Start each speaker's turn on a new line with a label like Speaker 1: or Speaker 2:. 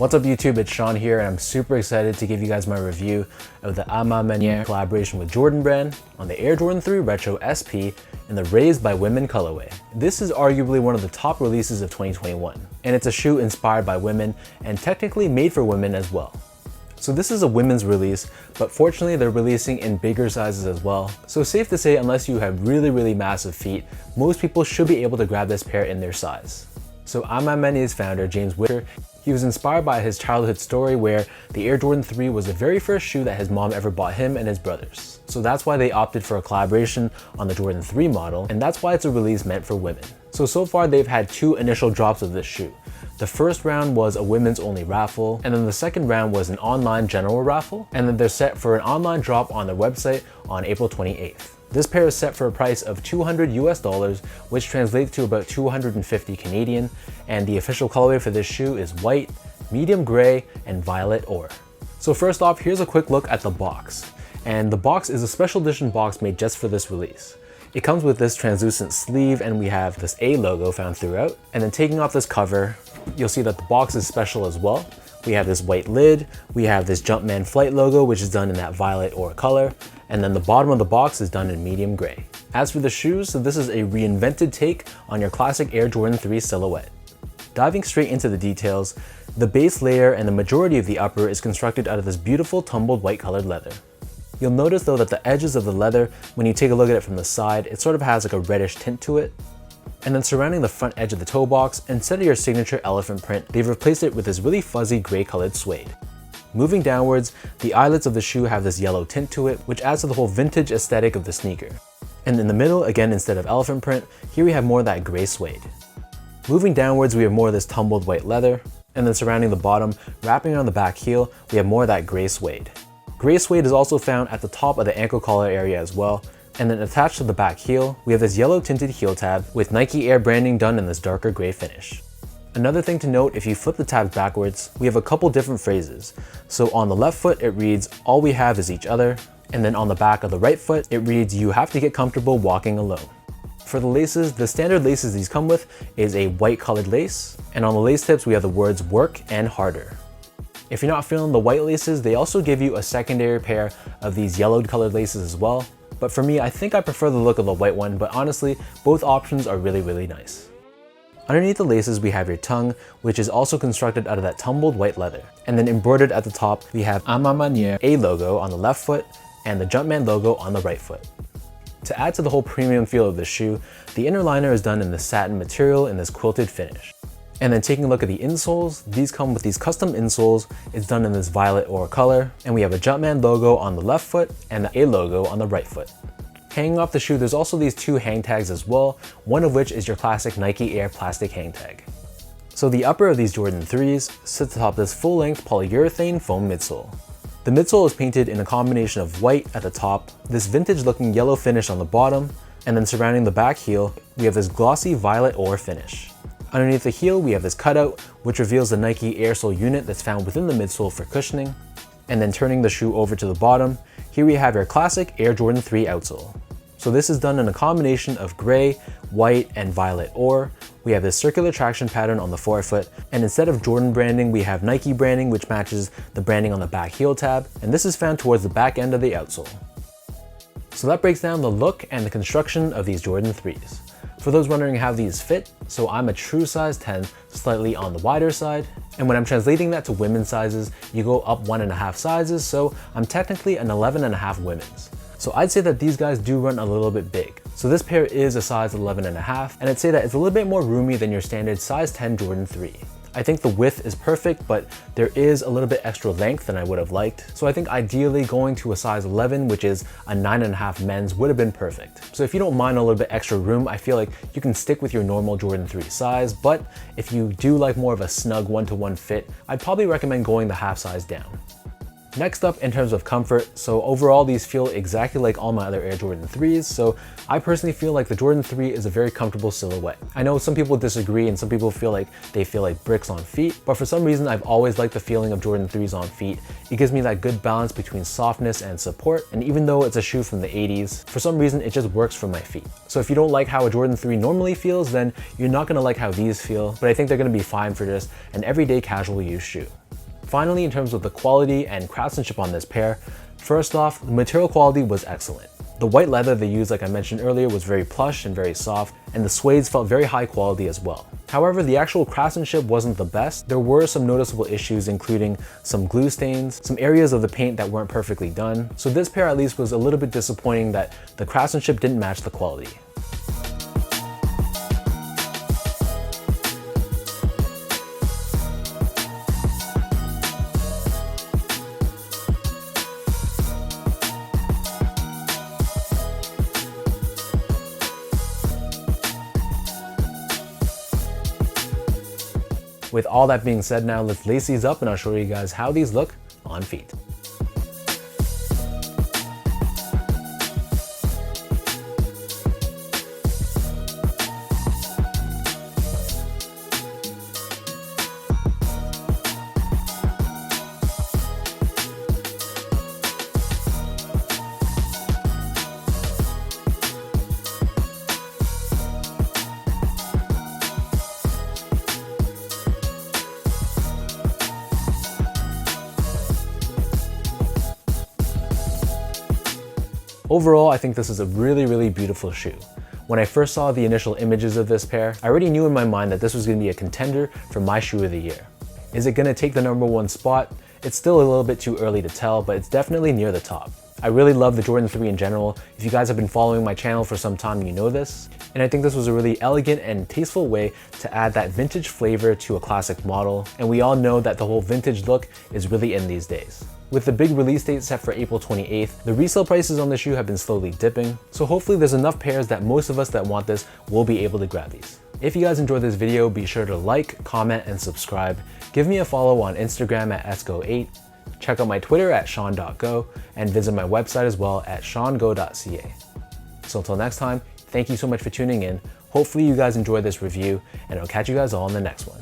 Speaker 1: What's up YouTube, it's Sean here and I'm super excited to give you guys my review of the Maniére collaboration with Jordan Brand on the Air Jordan 3 Retro SP in the Raised by Women colorway. This is arguably one of the top releases of 2021 and it's a shoe inspired by women and technically made for women as well. So this is a women's release, but fortunately they're releasing in bigger sizes as well. So safe to say, unless you have really massive feet, most people should be able to grab this pair in their size. So Maniére's founder, James Whitaker, he was inspired by his childhood story where the Air Jordan 3 was the very first shoe that his mom ever bought him and his brothers. So that's why they opted for a collaboration on the Jordan 3 model, and that's why it's a release meant for women. So far they've had two initial drops of this shoe. The first round was a women's only raffle, and then the second round was an online general raffle, and then they're set for an online drop on their website on April 28th. This pair is set for a price of $200 US, which translates to about 250 Canadian, and the official colorway for this shoe is white, medium gray, and violet ore. So first off, here's a quick look at the box. And the box is a special edition box made just for this release. It comes with this translucent sleeve and we have this A logo found throughout. And then taking off this cover, you'll see that the box is special as well. We have this white lid, we have this Jumpman Flight logo, which is done in that violet ore color, and then the bottom of the box is done in medium gray. As for the shoes, so this is a reinvented take on your classic Air Jordan 3 silhouette. Diving straight into the details, the base layer and the majority of the upper is constructed out of this beautiful tumbled white colored leather. You'll notice though that the edges of the leather, when you take a look at it from the side, it sort of has like a reddish tint to it. And then surrounding the front edge of the toe box, instead of your signature elephant print, they've replaced it with this really fuzzy gray colored suede. Moving downwards, the eyelets of the shoe have this yellow tint to it, which adds to the whole vintage aesthetic of the sneaker. And in the middle, again, instead of elephant print, here we have more of that gray suede. Moving downwards, we have more of this tumbled white leather, and then surrounding the bottom, wrapping around the back heel, we have more of that gray suede. Gray suede is also found at the top of the ankle collar area as well, and then attached to the back heel, we have this yellow tinted heel tab with Nike Air branding done in this darker gray finish. Another thing to note, if you flip the tabs backwards, we have a couple different phrases. So on the left foot, it reads, "All we have is each other." And then on the back of the right foot, it reads, "You have to get comfortable walking alone." For the laces, the standard laces these come with is a white colored lace. And on the lace tips, we have the words "work" and "harder." If you're not feeling the white laces, they also give you a secondary pair of these yellowed colored laces as well. But for me, I think I prefer the look of the white one, but honestly, both options are really nice. Underneath the laces, we have your tongue, which is also constructed out of that tumbled white leather. And then embroidered at the top, we have Maniére A logo on the left foot and the Jumpman logo on the right foot. To add to the whole premium feel of the shoe, the inner liner is done in this satin material in this quilted finish. And then taking a look at the insoles, these come with these custom insoles. It's done in this violet ore color, and we have a Jumpman logo on the left foot and the A logo on the right foot. Hanging off the shoe, there's also these two hang tags as well, one of which is your classic Nike Air plastic hang tag. So the upper of these Jordan 3s sits atop this full-length polyurethane foam midsole. The midsole is painted in a combination of white at the top, this vintage-looking yellow finish on the bottom, and then surrounding the back heel, we have this glossy violet ore finish. Underneath the heel, we have this cutout, which reveals the Nike Airsole unit that's found within the midsole for cushioning. And then turning the shoe over to the bottom, here we have your classic Air Jordan 3 outsole. So this is done in a combination of gray, white, and violet ore. We have this circular traction pattern on the forefoot, and instead of Jordan branding, we have Nike branding, which matches the branding on the back heel tab, and this is found towards the back end of the outsole. So that breaks down the look and the construction of these Jordan 3s. For those wondering how these fit, so I'm a true size 10, slightly on the wider side. And when I'm translating that to women's sizes, you go up 1.5 sizes, so I'm technically an 11.5 women's. So I'd say that these guys do run a little bit big. So this pair is a size 11.5, and I'd say that it's a little bit more roomy than your standard size 10 Jordan 3. I think the width is perfect, but there is a little bit extra length than I would have liked. So I think ideally going to a size 11, which is a 9.5 men's, would have been perfect. So if you don't mind a little bit extra room, I feel like you can stick with your normal Jordan 3 size, but if you do like more of a snug one-to-one fit, I'd probably recommend going the half size down. Next up, in terms of comfort, so overall these feel exactly like all my other Air Jordan 3s, so I personally feel like the Jordan 3 is a very comfortable silhouette. I know some people disagree and some people feel like they feel like bricks on feet, but for some reason I've always liked the feeling of Jordan 3s on feet. It gives me that good balance between softness and support, and even though it's a shoe from the 80s, for some reason it just works for my feet. So if you don't like how a Jordan 3 normally feels, then you're not gonna like how these feel, but I think they're gonna be fine for just an everyday casual use shoe. Finally, in terms of the quality and craftsmanship on this pair, first off, the material quality was excellent. The white leather they used, like I mentioned earlier, was very plush and very soft, and the suedes felt very high quality as well. However, the actual craftsmanship wasn't the best. There were some noticeable issues, including some glue stains, some areas of the paint that weren't perfectly done. So this pair at least was a little bit disappointing that the craftsmanship didn't match the quality. With all that being said, now let's lace these up and I'll show you guys how these look on feet. Overall, I think this is a really beautiful shoe. When I first saw the initial images of this pair, I already knew in my mind that this was going to be a contender for my shoe of the year. Is it going to take the #1 spot? It's still a little bit too early to tell, but it's definitely near the top. I really love the Jordan 3 in general. If you guys have been following my channel for some time, you know this. And I think this was a really elegant and tasteful way to add that vintage flavor to a classic model. And we all know that the whole vintage look is really in these days. With the big release date set for April 28th, the resale prices on the shoe have been slowly dipping. So hopefully there's enough pairs that most of us that want this will be able to grab these. If you guys enjoyed this video, be sure to like, comment, and subscribe. Give me a follow on Instagram at esco8. Check out my Twitter at sean.go and visit my website as well at seango.ca. So until next time, thank you so much for tuning in. Hopefully you guys enjoyed this review and I'll catch you guys all in the next one.